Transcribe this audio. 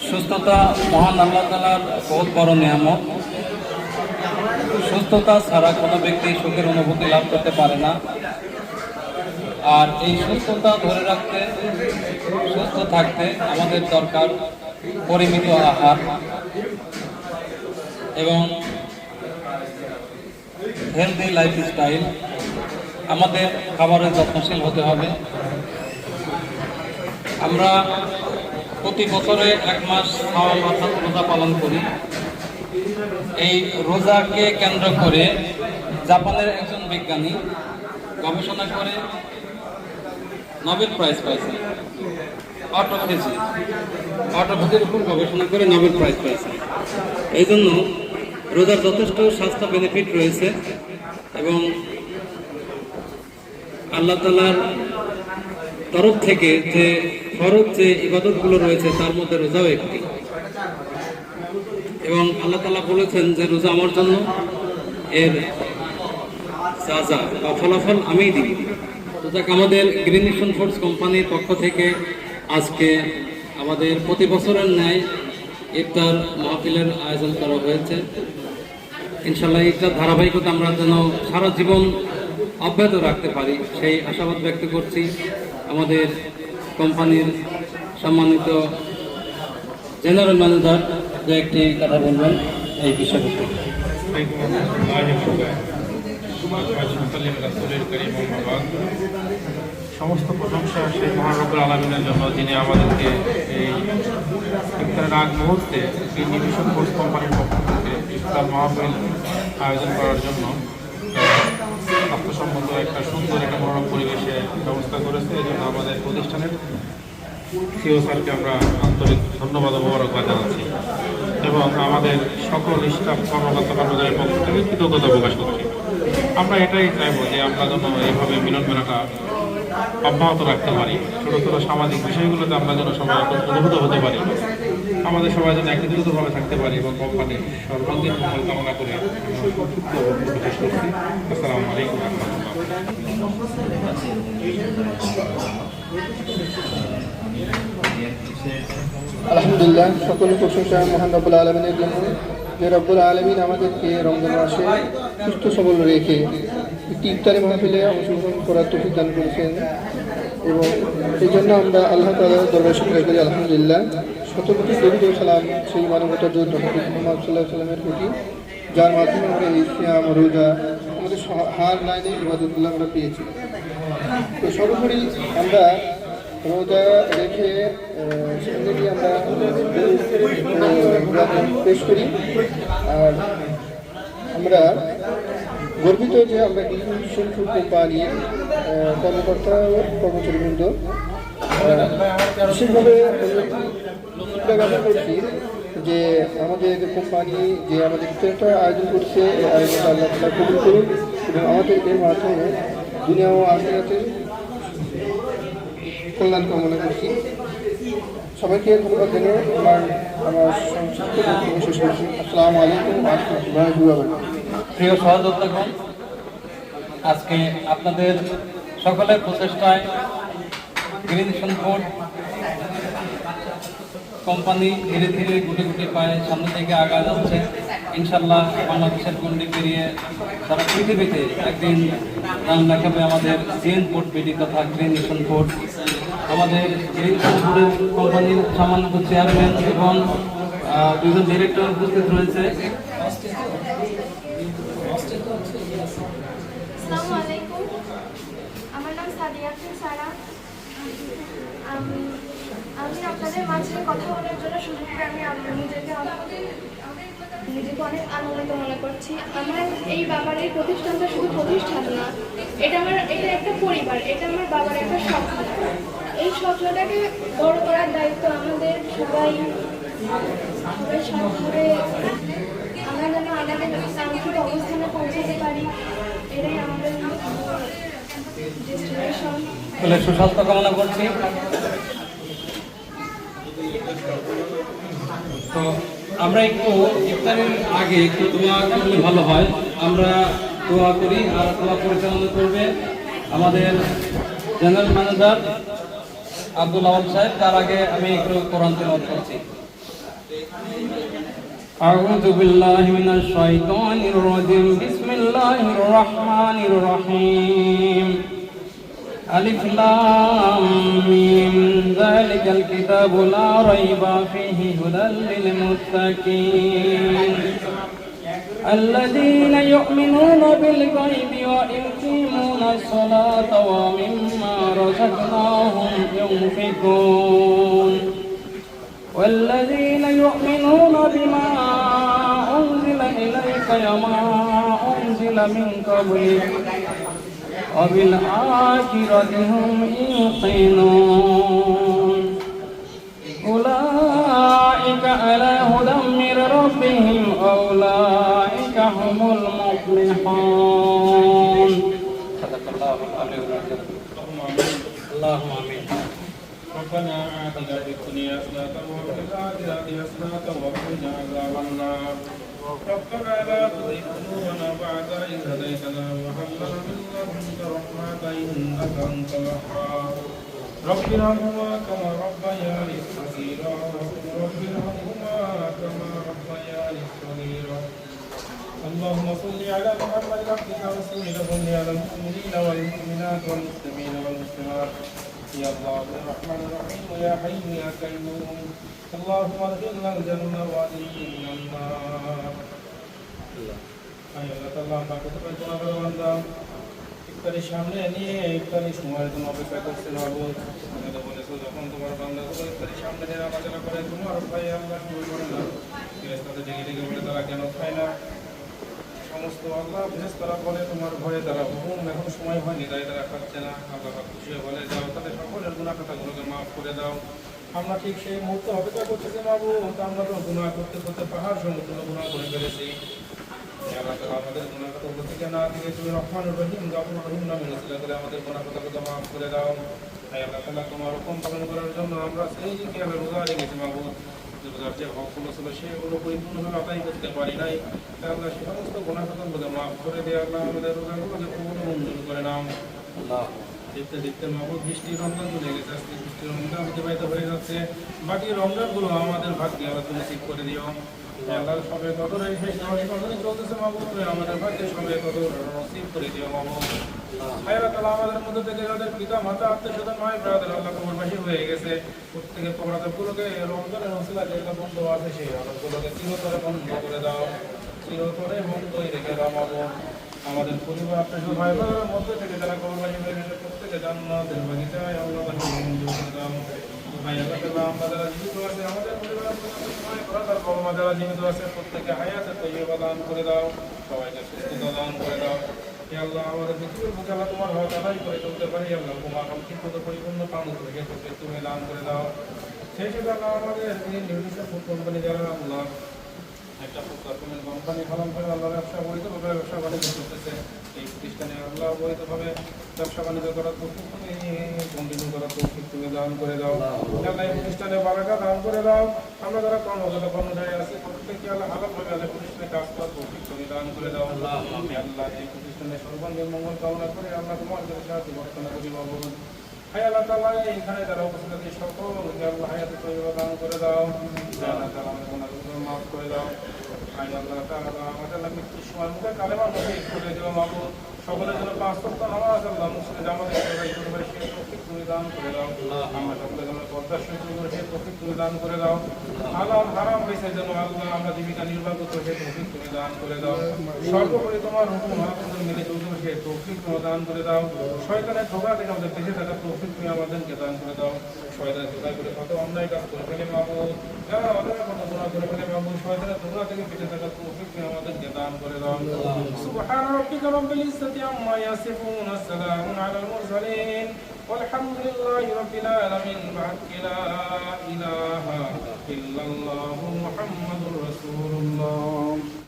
সুস্থতা মহান আল্লাহ তাআলার বহুত বড় নিয়ামত। সুস্থতা ছাড়া কোনো ব্যক্তি সুখের অনুভূতি লাভ করতে পারে না। আর এই সুস্থতা ধরে রাখতে, সুস্থ থাকতে আমাদের দরকার পরিমিত আহার এবং হেলদি লাইফস্টাইল। আমাদের খাবারের যত্নশীল হতে হবে। আমরা প্রতি বছরে 1 মাস শাওয়াল অর্থাৎ রোজা পালন করি। এই রোজাকে কেন্দ্র করে জাপানের একজন বিজ্ঞানী গবেষণা করে নোবেল প্রাইজ পাইছেন। অটোফেজির উপর গবেষণা করে নোবেল প্রাইজ পাইছেন। এই জন্য রোজার যথেষ্ট স্বাস্থ্য বেনিফিট রয়েছে এবং আল্লাহ তাআলার তরফ থেকে যে ফরজ যে ইবাদতগুলো রয়েছে তার মধ্যে রোজাও একটি। এবং আল্লাহ তাআলা বলেছেন যে রোজা আমার জন্য, এর সাজা বা ফলাফল আমিই দিই। তো যাক, আমাদের গ্রিন মিশন ফুডস কোম্পানির পক্ষ থেকে আজকে আমাদের প্রতি বছরের ন্যায় ইফতার মাহফিলের আয়োজন করা হয়েছে। ইনশাআল্লাহ ইফতার ধারাবাহিকতা আমরা যেন সারা জীবন অব্যাহত রাখতে পারি সেই আশাবাদ ব্যক্ত করছি। আমাদের কোম্পানির সম্মানিত জেনারেল ম্যানেজার যে একটি কথা বলবেন এই বিষয়ে। সমস্ত প্রশংসা সেই মহান রব্বুল আলামিনের জন্য, যিনি আমাদেরকে এই ইফতারের আগ মুহূর্তে গ্রিন মিশন ফুডস কোম্পানির পক্ষ থেকে ইফতার মাহফিল আয়োজন করার জন্য স্বাস্থ্যসম্মত একটা সুন্দর একটা মনোরম পরিবেশের ব্যবস্থা করেছে। এই জন্য আমাদের প্রতিষ্ঠানের সিও স্যারকে আমরা আন্তরিক ধন্যবাদ ও মোবারকবাদ জানাচ্ছি এবং আমাদের সকল স্টাফ কর্মকর্তা কর্মচারীর পক্ষ থেকে কৃতজ্ঞতা প্রকাশ করছি। আমরা এটাই চাইবো যে আমরা যেন এইভাবে মিলন মেলাটা অব্যাহত রাখতে পারি। ছোটো ছোটো সামাজিক বিষয়গুলোতে আমরা যেন সবাই অনুভূত হতে পারি, আমাদের সবাই যেন একত্রিতভাবে থাকতে পারি এবং কোম্পানির সর্বাঙ্গীন মঙ্গল কামনা করে বিশেষ করছি। আসসালামু আলাইকুম। আলহামদুলিল্লাহ, সকল প্রশংসা মহান রব্বুল আলামিনের জন্য, যে রব্বুল আলামিন আমাদেরকে রমজান মাসে সুস্থ সবল রেখে একটি ইফতারি মাহফিলে অংশগ্রহণ করার তৌফিক দান করেছেন এবং এই জন্য আমরা আল্লাহ তাআলার দরবারে শুকরিয়া করি। আলহামদুলিল্লাহ, শতকোটি দরুদ ও সালাম সেই মানবতার জন্য নবী মুহাম্মদ সাল্লাল্লাহু আলাইহি ওয়াসাল্লামের প্রতি, যার মাধ্যমে আমরা এই সিয়াম রোজা আমাদের হার লাইনে ইবাদতগুলো আমরা পেয়েছি। তো সর্বোপরি আমরা রোজা রেখে সঙ্গে নিয়ে আমরা পেশ করি। আর আমরা গর্বিত যে আমরা গ্রিন মিশন ফুড কোম্পানির কর্মকর্তা ও কর্মচারীবৃন্দ বিশেষভাবে জ্ঞাপন করছি যে আমাদের কোম্পানি যে আমাদের একটা আয়োজন করছে, এই আয়োজনটা আল্লাহ তাআলা কবুল করুন এবং আমাদের এর মাধ্যমে দুনিয়া ও আখিরাতের কল্যাণ কামনা করছি। সবাইকে ধন্যবাদ জানিয়ে আমার সংক্ষিপ্ত বক্তব্য শেষ করছি। আসসালামু আলাইকুম ওয়া রাহমাতুল্লাহি ওয়া বারাকাতুহু। প্রিয় সহযোদ্ধাগণ, আজকে আপনাদের সকলের প্রচেষ্টায় গ্রিন মিশন ফুড কোম্পানি ধীরে ধীরে গুটি গুটি পায়ে সামনে থেকে আগায় যাচ্ছে। ইনশাল্লাহ বাংলাদেশের গণ্ডি পেরিয়ে সারা পৃথিবীতে একদিন নাম লেখাবে আমাদের জিএন ফুড বিডি তথা গ্রিন মিশন ফুড। আমাদের গ্রিন মিশন ফুডের কোম্পানির সম্মানিত চেয়ারম্যান এবং দুজন ডিরেক্টর উপস্থিত রয়েছে। আসসালামু আলাইকুম, আমার নাম সাদিয়া সারা। আমি আপনাদের মাঝে কথা বলার জন্য সুযোগ পেয়ে আমি নিজেকে অনেক আনন্দিত মনে করছি। আমার এই বাবার এই প্রতিষ্ঠানটা শুধু প্রতিষ্ঠান না, এটা একটা পরিবার, এটা আমার বাবার একটা স্বপ্ন। এই স্বপ্নটাকে বড় করার দায়িত্ব আমাদের সবাই সাথে আমরা যেন আমাদের কাঙ্ক্ষিত অবস্থানে পৌঁছাতে পারি, এটাই আমাদের সুস্বাস্থ্য কামনা করছি। তো আমরা একটু ইফতারের আগে একটু দোয়া করলে ভালো হয়। আমরা দোয়া করি আর দোয়া পরিচালনা করবে আমাদের জেনারেল ম্যানেজার আব্দুল আওয়াল সাহেব। তার আগে আমি একটু কোরআন তেলাওয়াত করছি। أعوذ بالله من الشيطان الرجيم بسم الله الرحمن الرحيم ألف لام ميم ذلك الكتاب لا ريب فيه هدى للمتقين الذين يؤمنون بالغيب ويقيمون الصلاة ومما رزقناهم ينفقون والذين يؤمنون بما أنزل إليك وما أنزل من قبلك وبالآخرة هم يوقنون أولئك على هدى من ربهم أولئك هم المفلحون صدق الله العلي العظيم اللهم آمين ربنا آتنا في الدنيا حسنة وفي الآخرة حسنة وقنا عذاب النار ربنا لا تزغ قلوبنا بعد إذ هديتنا وهب لنا من لدنك رحمة إنك أنت الوهاب رب ارحمهما كما ربياني صغيرا رب ارحمهما كما ربياني صغيرا اللهم صل على محمد عبدك ورسولك وصل على المؤمنين والمؤمنات والمسلمين والمسلمات يا الله يا الرحمن الرحيم يا حي يا قيوم اللهم ادخلنا الجنة وأدخلنا النار আল্লাহ তাআলা আপনাকে তো জনাবের বান্দা ইফতারের সামনে নিয়ে ইফতারের সময়ের জন্য অপেক্ষা করছেন আবু তুমি তো বলেছো যখন তোমার বান্দা ইফতারের সামনে নিয়ে আলোচনা করে তোমার ভাই আল্লাহ শুরু করে না ফেরেশতাদের ডেকে ডেকে বলে তারা কেন খায় না সমস্ত আল্লাহ ফেরেশতারা বলে তোমার ভয়ে তারা হুকুম এখন সময় হয়নি তাই তারা খাচ্ছে না আল্লাহ খুশি বলে যাও তাদের সকলের গুনাহ খাতাগুলোকে মাফ করে দাও আমরা ঠিক সেই মুহূর্তে অপেক্ষা করতেছি বাবু আমরা তো গুনাহ করতে করতে পাহাড় সমুদ্র গুনাহ করে ফেলেছি আল্লাহ তাআলা আমাদের গুনাহ খাতাগুলো থেকে না দিয়ে তুমি রহমানুর রহিম গফুর রহিম নামে উল্লেখ করে আমাদের গুনাহ খাতাগুলো মাফ করে দাও তাই আল্লাহ তাআলা তোমার হুকুম পালন করার জন্য আমরা সেই যে আমরা রোজা রেখেছি বাবু যে হকগুলো ছিল সেগুলো পরিপূর্ণভাবে আদায় করতে পারি নাই তাই আল্লাহ সে সমস্ত গুনাহ খাতাগুলোকে মাফ করে দিয়ে আল্লাহ আমাদের রোজাগুলোকে কবুল মঞ্জুর করে নাও আল্লাহ দেখতে দেখতে মাহবুব বৃষ্টি রমজান চলে গেছে আজকে বৃষ্টি রমজান অতিবাহিত হয়ে যাচ্ছে বাকি রমজানগুলো আমাদের ভাগ্যে আল্লাহ তুমি ঠিক করে দিও আল্লাহ সবে কদর সেই চলতেছে মাহবুব আমাদের ভাগ্যে সবে কদর নসিব করে দিও মাহবুব আল্লাহ তাআলা আমাদের মধ্যে থেকে যাদের পিতা মাতা আত্মীয়স্বজন ভাই ব্রাদার আল্লাহ কবরবাসী হয়ে গেছে প্রত্যেকের কবরগুলোকে রমজানের ওসিলা যেটা বন্ধ আছে সেই আলোগুলোকে চিরতরে বন্ধ করে দাও চিরতরে বন্ধই রেখে দাও মাহবুব আমাদের পরিবার আত্মীয় ভাই বোনের মধ্যে থেকে যারা কবরবাসী হয়ে গেছে প্রত্যেকে জান্নাতের বাগিচায় আল্লাহ মঞ্জুর করে দাও ভাই আল্লাহ তাআলা আমরা যারা জীবিত আছে আমাদের পরিবারের সবাই ব্রাদার বাবা যারা জীবিত আছে প্রত্যেকে হায়াতে তৈয়বা দান করে দাও সবাইকে সুস্থতা দান করে দাও ইয়া আল্লাহ আমাদের পৃথিবীর বুকে আল্লাহ তোমার হক আদায় করে চলতে পারি আল্লাহ তোমার ঠিক পরিপূর্ণ পালন করে তুমি দান করে দাও সেই সাথে আল্লাহ আমাদের এই নির্দিষ্ট ফুড কোম্পানি যারা আল্লাহ একটা ফুড কোম্পানি পালন করে আল্লাহ ব্যবসা বৈধভাবে ব্যবসা বাণিজ্য করতেছে এই প্রতিষ্ঠানে আল্লাহ বৈধভাবে ব্যবসা বাণিজ্য করার কন্টিনিউ করার তৌফিক তুমি দান করে দাও আল্লাহ এই প্রতিষ্ঠানে বারাকা দান করে দাও আমরা যারা কর্মচারী আছি প্রত্যেককে আল্লাহ হালালভাবে আল্লাহ প্রতিষ্ঠানে কাজ করার তৌফিক তুমি দান করে দাও আল্লাহ এই প্রতিষ্ঠানে সর্বাঙ্গীন মঙ্গল কামনা করে আমরা তোমার কাছে সাহায্য প্রার্থনা করি বাবু হায় আল্লাহ তাআলা এইখানে যারা উপস্থিত আছে সকলকে আল্লাহ হায়াতে তৈয়বা দান করে দাও আল্লাহ তাআলা আমাদের গুনাহগুলো মাফ করে দাও হায় আল্লাহ তাআলা আমাদের মৃত্যুর সময় মুখে কালেমা নসিব করে দিও মাবুদ সকলের জন্য 5 ওয়াক্ত নামাজ আল্লাহ মুসলিম জামাতে আদায় করতে পারে সেই তৌফিক তুমি দান করে দাও আমরা সকলের জন্য পর্দার সহিত সেই তৌফিক তুমি দান করে দাও হালাল হারাম হয়েছে যেন আল্লাহ আমরা জীবিকা নির্বাহ করতে সেই তৌফিক তুমি দান করে দাও সর্বোপরি তোমার হুকুম আমাদের মিলে চলতে সেই তৌফিক তুমি দান করে দাও শয়তানের ধোঁকা থেকে আমাদের বেঁচে থাকার তৌফিক তুমি আমাদেরকে দান করে দাও শয়তানের ধোঁকা করে কত অন্যায় কাজ করে ফেলে মাবুদ যারা আমাদের কত গুনাহ করে ফেলে মাবুদ শয়তানের ধোঁকা থেকে বেঁচে থাকার তৌফিক তুমি আমাদেরকে দান করে দাও সুবহান রাব্বিকা রাব্বিল ইজ্জাতি আম্মা ইয়াসিফুন আসসালামু আলাল মুরসালিন والحمد لله رب العالمين لا إله إلا الله محمد رسول الله